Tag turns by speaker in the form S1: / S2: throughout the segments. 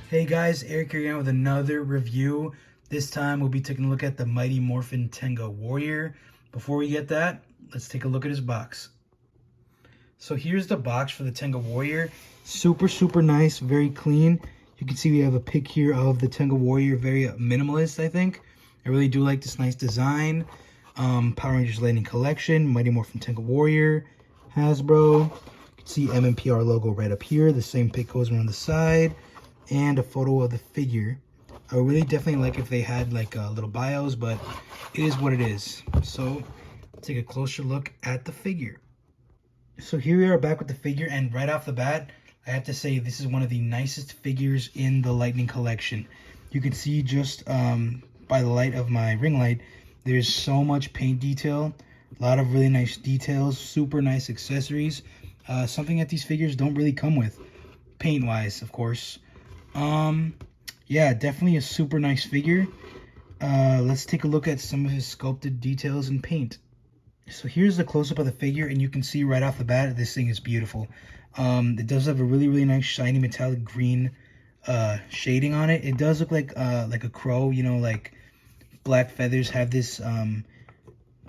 S1: Hey guys, Eric here again with another review. This time we'll be taking a look at the Mighty Morphin Tenga Warrior. Before we get that, let's take a look at his box. So here's the box for the Tenga Warrior. Super nice, very clean. You can see we have a pic here of the Tenga Warrior, very minimalist, I think. I really do like this nice design. Power Rangers Lightning Collection, Mighty Morphin Tenga Warrior, Hasbro. You can see MMPR logo right up here. The same pic goes around the side. And a photo of the figure. I would really definitely like if they had like little bios, but it is what it is. So let's take a closer look at the figure. So here we are back with the figure, and right off the bat, I have to say this is one of the nicest figures in the Lightning collection. You can see just by the light of my ring light, there's so much paint detail, a lot of really nice details, super nice accessories, something that these figures don't really come with, paint-wise, of course. Yeah, definitely a super nice figure. Let's take a look at some of his sculpted details and paint. So here's the close-up of the figure, and you can see right off the bat, this thing is beautiful. It does have a really nice shiny metallic green shading on it. It does look like a crow, you know, like black feathers have this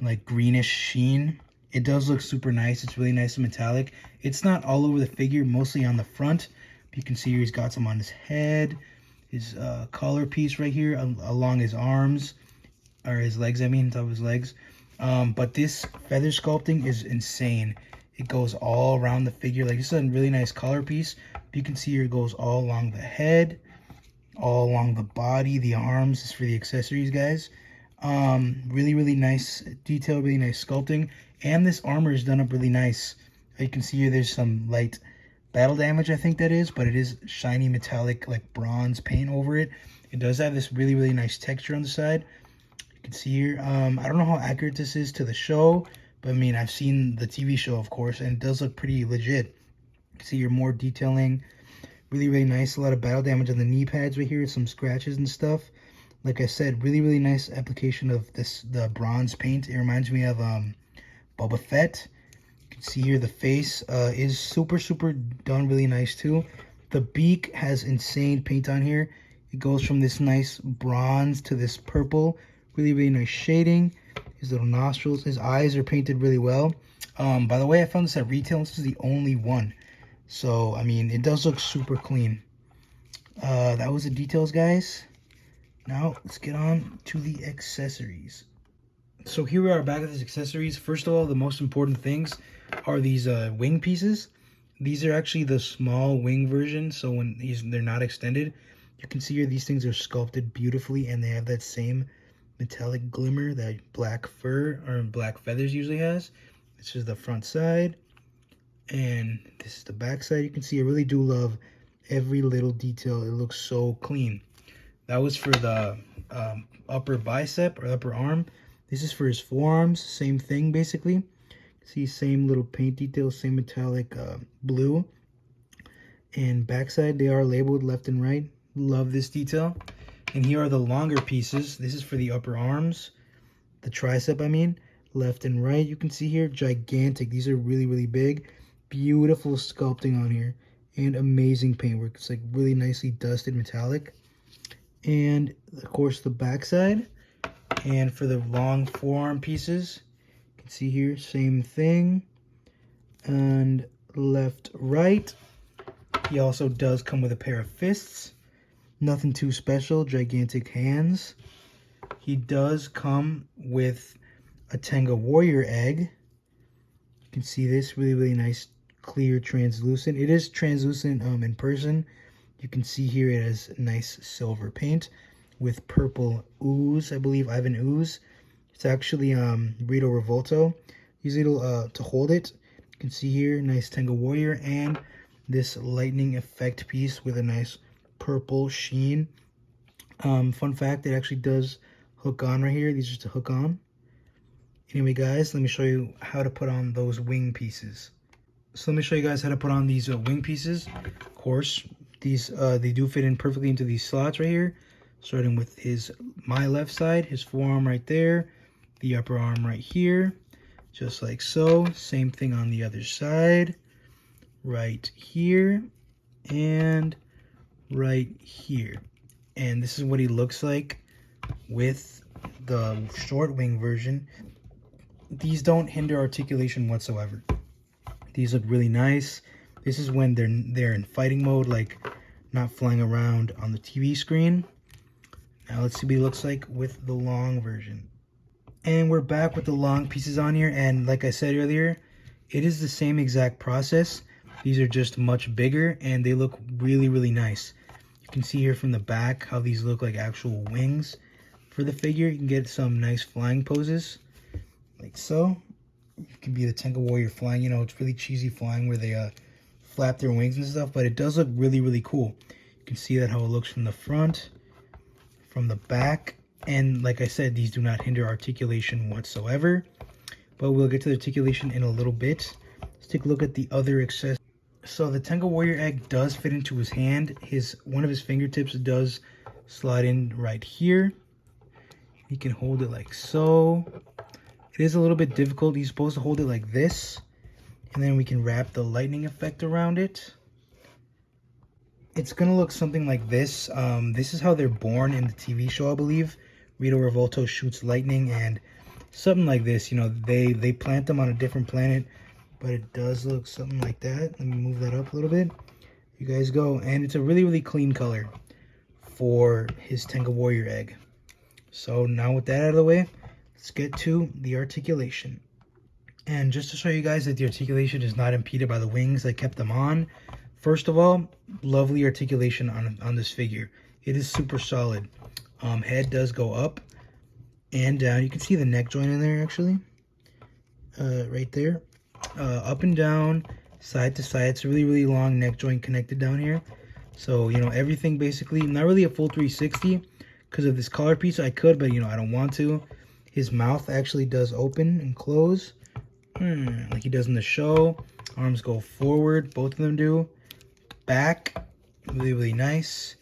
S1: like greenish sheen. It does look super nice. It's really nice and metallic. It's not all over the figure, mostly on the front. You can see here he's got some on his head, his collar piece right here along his arms, or his legs, I mean, top of his legs. But this feather sculpting is insane. It goes all around the figure. Like, this is a really nice collar piece. You can see here it goes all along the head, all along the body, the arms. This is for the accessories, guys. Really nice detail, really nice sculpting. And this armor is done up really nice. You can see here there's some light battle damage, I think that is, but it is shiny metallic like bronze paint over it. It does have this really nice texture on the side. You can see here, I don't know how accurate this is to the show, but I mean, I've seen the TV show, of course, and it does look pretty legit. You can see here more detailing, really nice. A lot of battle damage on the knee pads right here, some scratches and stuff. Like I said, really nice application of the bronze paint. It reminds me of Boba Fett. You can see here the face is super done really nice too. The beak has insane paint on here. It goes from this nice bronze to this purple, really nice shading. His little nostrils, his eyes are painted really well. By the way, I found this at retail. This is the only one, so I mean, it does look super clean. That was the details, guys. Now let's get on to the accessories. So here we are back with these accessories. First of all, the most important things are these wing pieces. These are actually the small wing version, so when they're not extended, you can see here these things are sculpted beautifully, and they have that same metallic glimmer that black fur or black feathers usually has. This is the front side, and this is the back side. You can see I really do love every little detail. It looks so clean. That was for the upper bicep or upper arm. This is for his forearms, same thing basically. See, same little paint details, same metallic blue. And backside, they are labeled left and right. Love this detail. And here are the longer pieces. This is for the upper arms, the tricep, I mean, left and right. You can see here, gigantic. These are really big. Beautiful sculpting on here, and amazing paintwork. It's like really nicely dusted metallic. And of course, the backside. And for the long forearm pieces, you can see here, same thing. And left, right. He also does come with a pair of fists. Nothing too special, gigantic hands. He does come with a Tenga Warrior egg. You can see this, really nice, clear, translucent. It is translucent in person. You can see here it has nice silver paint with purple ooze. I believe Ivan Ooze. It's actually Rito Revolto. Use it to hold it. You can see here, nice Tenga Warrior, and this lightning effect piece with a nice purple sheen. Fun fact, it actually does hook on right here. These are to hook on. Anyway, guys, let me show you how to put on those wing pieces. So let me show you guys how to put on these wing pieces. Of course, these they do fit in perfectly into these slots right here. Starting with my left side, his forearm right there, the upper arm right here, just like so. Same thing on the other side, right here, and right here. And this is what he looks like with the short wing version. These don't hinder articulation whatsoever. These look really nice. This is when they're in fighting mode, like not flying around on the TV screen. Now let's see what he looks like with the long version. And we're back with the long pieces on here, and like I said earlier, it is the same exact process. These are just much bigger and they look really, really nice. You can see here from the back how these look like actual wings for the figure. You can get some nice flying poses like so. It can be the Tenga Warrior flying, you know, it's really cheesy flying where they flap their wings and stuff, but it does look really, really cool. You can see that how it looks from the front, from the back, and like I said, these do not hinder articulation whatsoever, but we'll get to the articulation in a little bit. Let's take a look at the other accessories. So the Tenga Warrior egg does fit into his hand. One of his fingertips does slide in right here. He can hold it like so. It is a little bit difficult. He's supposed to hold it like this, and then we can wrap the lightning effect around it. It's gonna look something like this. This is how they're born in the TV show, I believe. Rita Revolto shoots lightning, and something like this. You know, they plant them on a different planet, but it does look something like that. Let me move that up a little bit. You guys go, and it's a really, really clean color for his Tenga Warrior egg. So now with that out of the way, let's get to the articulation. And just to show you guys that the articulation is not impeded by the wings that kept them on, first of all, lovely articulation on this figure. It is super solid. Head does go up and down. You can see the neck joint in there actually, right there. Up and down, side to side. It's a really, really long neck joint connected down here. So, you know, everything basically, not really a full 360 because of this collar piece. I could, but, you know, I don't want to. His mouth actually does open and close, like he does in the show. Arms go forward, both of them do. Back, really, really nice.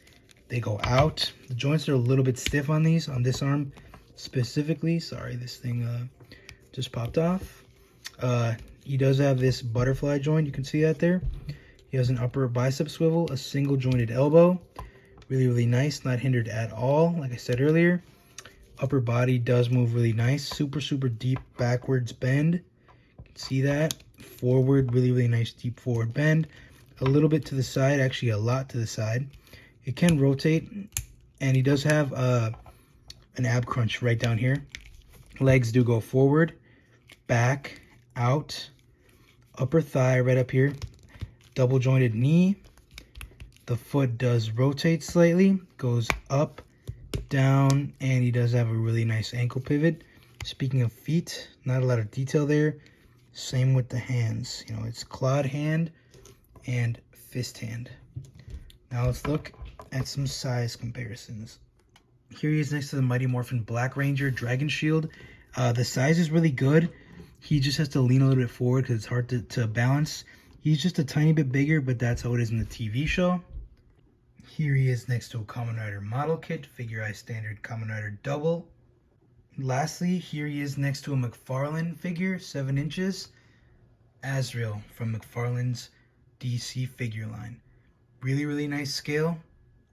S1: They go out. The joints are a little bit stiff on these, on this arm specifically. Sorry, this thing just popped off. He does have this butterfly joint. You can see that there. He has an upper bicep swivel, a single jointed elbow. Really, really nice. Not hindered at all, like I said earlier. Upper body does move really nice. Super, super deep backwards bend. You can see that. Forward, really, really nice deep forward bend. A little bit to the side, actually a lot to the side. It can rotate, and he does have an ab crunch right down here. Legs do go forward, back, out, upper thigh right up here, double jointed knee. The foot does rotate slightly, goes up, down, and he does have a really nice ankle pivot. Speaking of feet, not a lot of detail there. Same with the hands. You know, it's clawed hand and fist hand. Now let's look at some size comparisons. Here he is next to the Mighty Morphin Black Ranger Dragon Shield. The size is really good. He just has to lean a little bit forward because it's hard to balance. He's just a tiny bit bigger, but that's how it is in the TV show. Here he is next to a Kamen Rider model kit, Figure Eye Standard Kamen Rider Double. Lastly, here he is next to a McFarlane figure, 7 inches, Azrael from McFarlane's DC figure line. Really, really nice scale.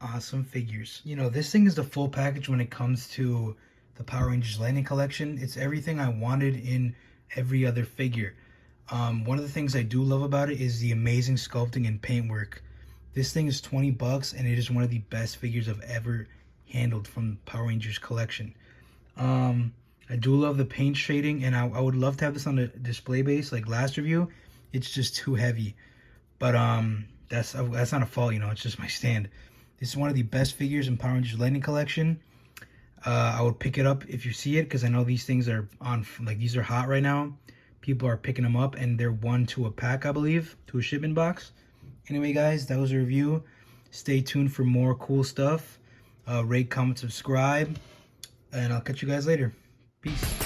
S1: Awesome figures. You know, this thing is the full package when it comes to the Power Rangers Lightning Collection. It's everything I wanted in every other figure. One of the things I do love about it is the amazing sculpting and paintwork. This thing is $20 and it is one of the best figures I've ever handled from Power Rangers collection. I do love the paint shading, and I would love to have this on the display base like last review. It's just too heavy, but that's not a fault, you know, it's just my stand. This is one of the best figures in Power Rangers Lightning Collection. I would pick it up if you see it, because I know these things are on, like, these are hot right now. People are picking them up, and they're 1 to a pack, I believe, to a shipment box. Anyway, guys, that was a review. Stay tuned for more cool stuff. Rate, comment, subscribe, and I'll catch you guys later. Peace.